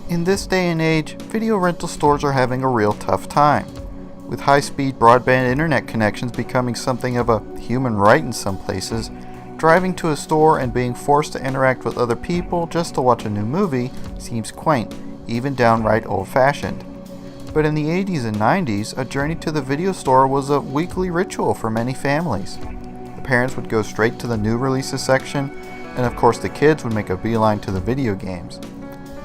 In this day and age, video rental stores are having a real tough time, with high-speed broadband internet connections becoming something of a human right in some places. Driving to a store and being forced to interact with other people just to watch a new movie seems quaint, even downright old-fashioned. But in the 80s and 90s, a journey to the video store was a weekly ritual for many families. The parents would go straight to the new releases section, and of course the kids would make a beeline to the video games.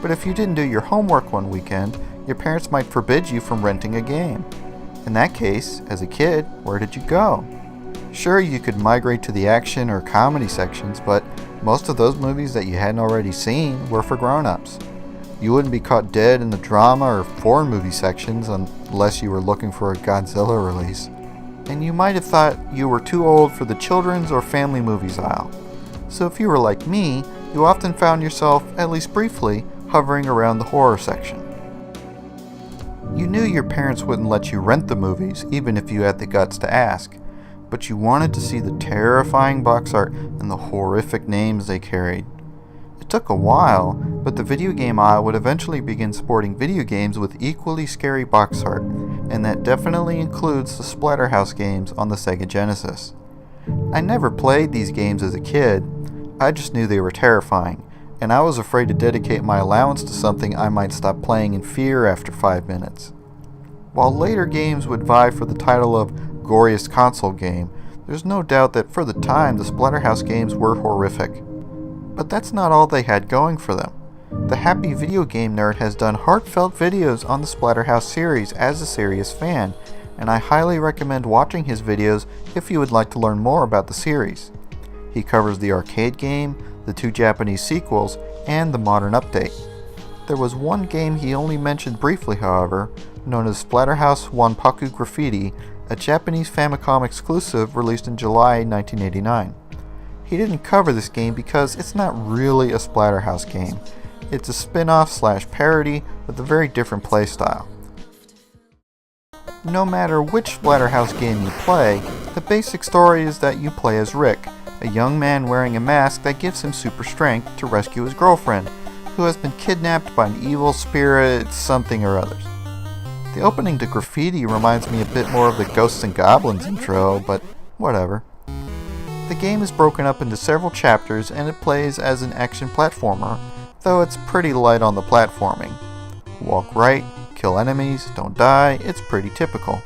But if you didn't do your homework one weekend, your parents might forbid you from renting a game. In that case, as a kid, where did you go? Sure, you could migrate to the action or comedy sections, but most of those movies that you hadn't already seen were for grown-ups. You wouldn't be caught dead in the drama or foreign movie sections unless you were looking for a Godzilla release. And you might have thought you were too old for the children's or family movies aisle. So if you were like me, you often found yourself, at least briefly, hovering around the horror section. You knew your parents wouldn't let you rent the movies, even if you had the guts to ask, but you wanted to see the terrifying box art and the horrific names they carried. It took a while, but the video game aisle would eventually begin sporting video games with equally scary box art, and that definitely includes the Splatterhouse games on the Sega Genesis. I never played these games as a kid, I just knew they were terrifying, and I was afraid to dedicate my allowance to something I might stop playing in fear after 5 minutes. While later games would vie for the title of goriest console game, there's no doubt that for the time the Splatterhouse games were horrific. But that's not all they had going for them. The Happy Video Game Nerd has done heartfelt videos on the Splatterhouse series as a serious fan, and I highly recommend watching his videos if you would like to learn more about the series. He covers the arcade game, the 2 Japanese sequels, and the modern update. There was one game he only mentioned briefly, however, known as Splatterhouse Wanpaku Graffiti, a Japanese Famicom exclusive released in July 1989. He didn't cover this game because it's not really a Splatterhouse game. It's a spin-off / parody with a very different playstyle. No matter which Splatterhouse game you play, the basic story is that you play as Rick, a young man wearing a mask that gives him super strength to rescue his girlfriend, who has been kidnapped by an evil spirit something or others. The opening to Graffiti reminds me a bit more of the Ghosts and Goblins intro, but whatever. The game is broken up into several chapters and it plays as an action platformer, though it's pretty light on the platforming. Walk right, kill enemies, don't die, it's pretty typical.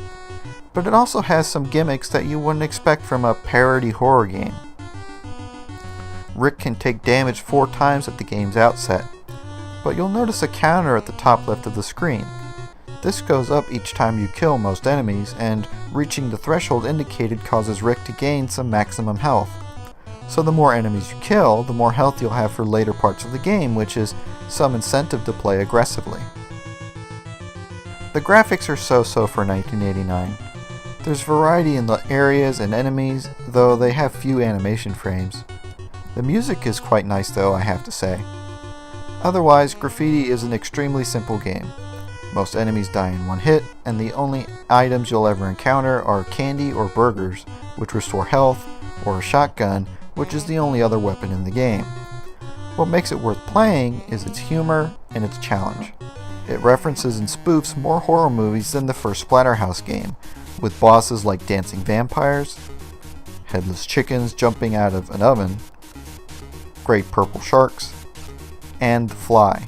But it also has some gimmicks that you wouldn't expect from a parody horror game. Rick can take damage 4 times at the game's outset, but you'll notice a counter at the top left of the screen. This goes up each time you kill most enemies, and reaching the threshold indicated causes Rick to gain some maximum health. So the more enemies you kill, the more health you'll have for later parts of the game, which is some incentive to play aggressively. The graphics are so-so for 1989. There's variety in the areas and enemies, though they have few animation frames. The music is quite nice though, I have to say. Otherwise, Graffiti is an extremely simple game. Most enemies die in one hit, and the only items you'll ever encounter are candy or burgers, which restore health, or a shotgun, which is the only other weapon in the game. What makes it worth playing is its humor and its challenge. It references and spoofs more horror movies than the first Splatterhouse game, with bosses like dancing vampires, headless chickens jumping out of an oven, great purple sharks, and The Fly.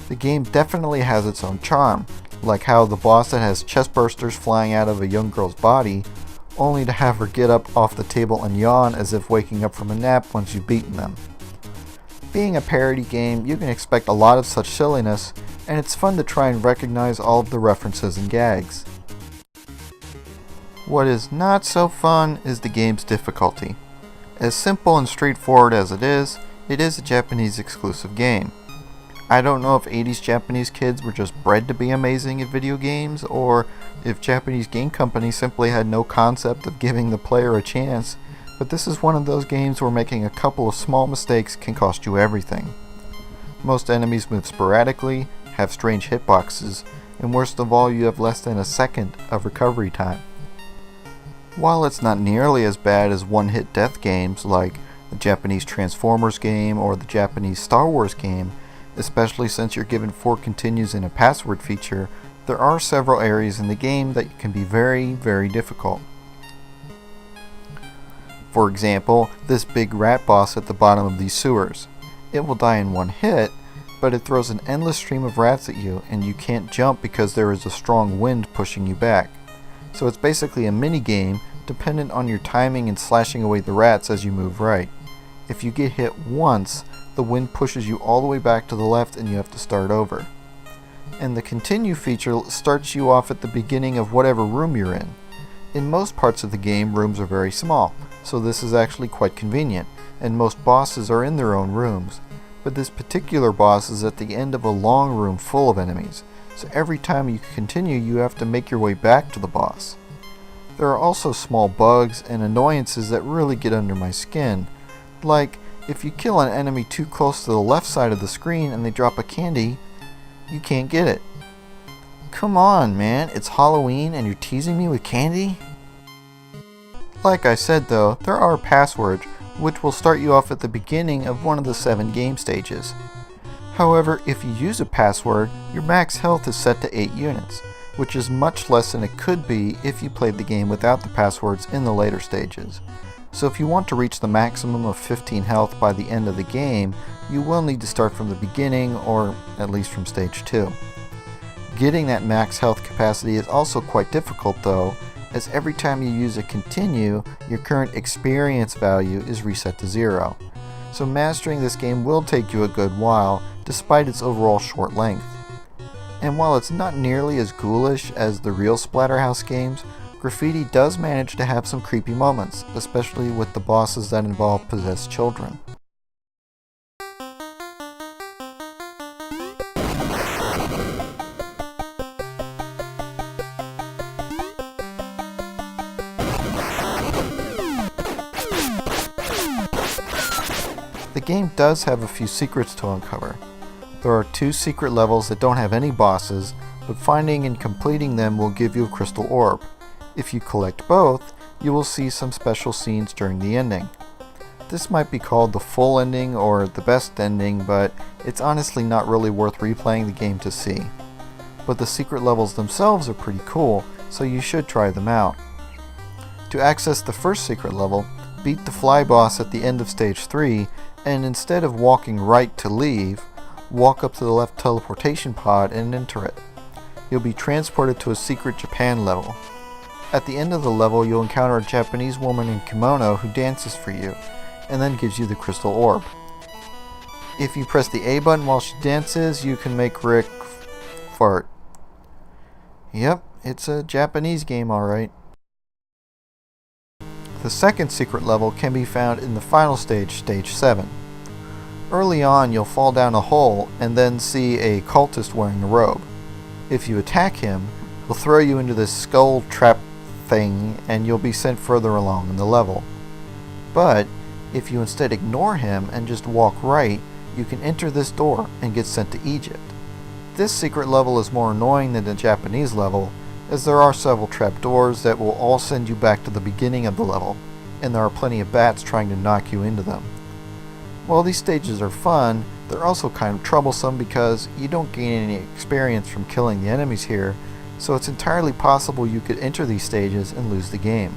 The game definitely has its own charm, like how the boss that has chest bursters flying out of a young girl's body, only to have her get up off the table and yawn as if waking up from a nap once you've beaten them. Being a parody game, you can expect a lot of such silliness, and it's fun to try and recognize all of the references and gags. What is not so fun is the game's difficulty. As simple and straightforward as it is a Japanese exclusive game. I don't know if 80s Japanese kids were just bred to be amazing at video games, or if Japanese game companies simply had no concept of giving the player a chance, but this is one of those games where making a couple of small mistakes can cost you everything. Most enemies move sporadically, have strange hitboxes, and worst of all, you have less than a second of recovery time. While it's not nearly as bad as one-hit death games like the Japanese Transformers game or the Japanese Star Wars game, Especially since you're given 4 continues and a password feature, there are several areas in the game that can be very, very difficult. For example, this big rat boss at the bottom of these sewers. It will die in one hit, but it throws an endless stream of rats at you and you can't jump because there is a strong wind pushing you back. So it's basically a mini game dependent on your timing and slashing away the rats as you move right. If you get hit once, the wind pushes you all the way back to the left and you have to start over. And the continue feature starts you off at the beginning of whatever room you're in. In most parts of the game, rooms are very small, so this is actually quite convenient, and most bosses are in their own rooms. But this particular boss is at the end of a long room full of enemies, so every time you continue you have to make your way back to the boss. There are also small bugs and annoyances that really get under my skin, like if you kill an enemy too close to the left side of the screen and they drop a candy, you can't get it. Come on, man, it's Halloween and you're teasing me with candy? Like I said though, there are passwords which will start you off at the beginning of one of the 7 game stages. However, if you use a password, your max health is set to 8 units, which is much less than it could be if you played the game without the passwords in the later stages. So if you want to reach the maximum of 15 health by the end of the game, you will need to start from the beginning, or at least from stage 2. Getting that max health capacity is also quite difficult though, as every time you use a continue, your current experience value is reset to 0. So mastering this game will take you a good while, despite its overall short length. And while it's not nearly as ghoulish as the real Splatterhouse games, Graffiti does manage to have some creepy moments, especially with the bosses that involve possessed children. The game does have a few secrets to uncover. There are 2 secret levels that don't have any bosses, but finding and completing them will give you a crystal orb. If you collect both, you will see some special scenes during the ending. This might be called the full ending or the best ending, but it's honestly not really worth replaying the game to see. But the secret levels themselves are pretty cool, so you should try them out. To access the first secret level, beat the fly boss at the end of stage 3, and instead of walking right to leave, walk up to the left teleportation pod and enter it. You'll be transported to a secret Japan level. At the end of the level, you'll encounter a Japanese woman in kimono who dances for you, and then gives you the crystal orb. If you press the A button while she dances, you can make Rick fart. Yep, it's a Japanese game alright. The second secret level can be found in the final stage, stage 7. Early on, you'll fall down a hole and then see a cultist wearing a robe. If you attack him, he'll throw you into this skull trap thing and you'll be sent further along in the level. But if you instead ignore him and just walk right, you can enter this door and get sent to Egypt. This secret level is more annoying than the Japanese level, as there are several trapdoors that will all send you back to the beginning of the level, and there are plenty of bats trying to knock you into them. While these stages are fun, they're also kind of troublesome because you don't gain any experience from killing the enemies here, so it's entirely possible you could enter these stages and lose the game.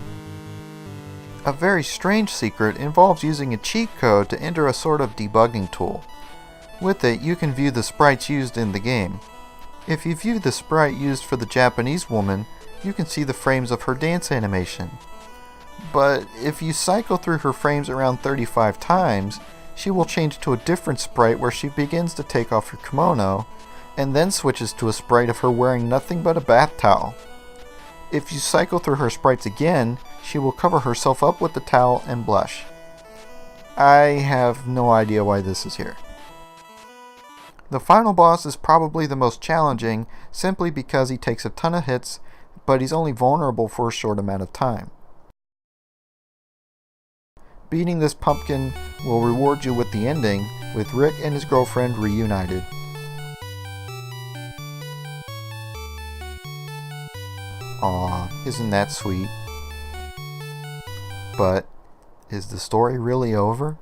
A very strange secret involves using a cheat code to enter a sort of debugging tool. With it, you can view the sprites used in the game. If you view the sprite used for the Japanese woman, you can see the frames of her dance animation. But if you cycle through her frames around 35 times, she will change to a different sprite where she begins to take off her kimono, and then switches to a sprite of her wearing nothing but a bath towel. If you cycle through her sprites again, she will cover herself up with the towel and blush. I have no idea why this is here. The final boss is probably the most challenging simply because he takes a ton of hits, but he's only vulnerable for a short amount of time. Beating this pumpkin will reward you with the ending, with Rick and his girlfriend reunited. Aw, isn't that sweet? But, is the story really over?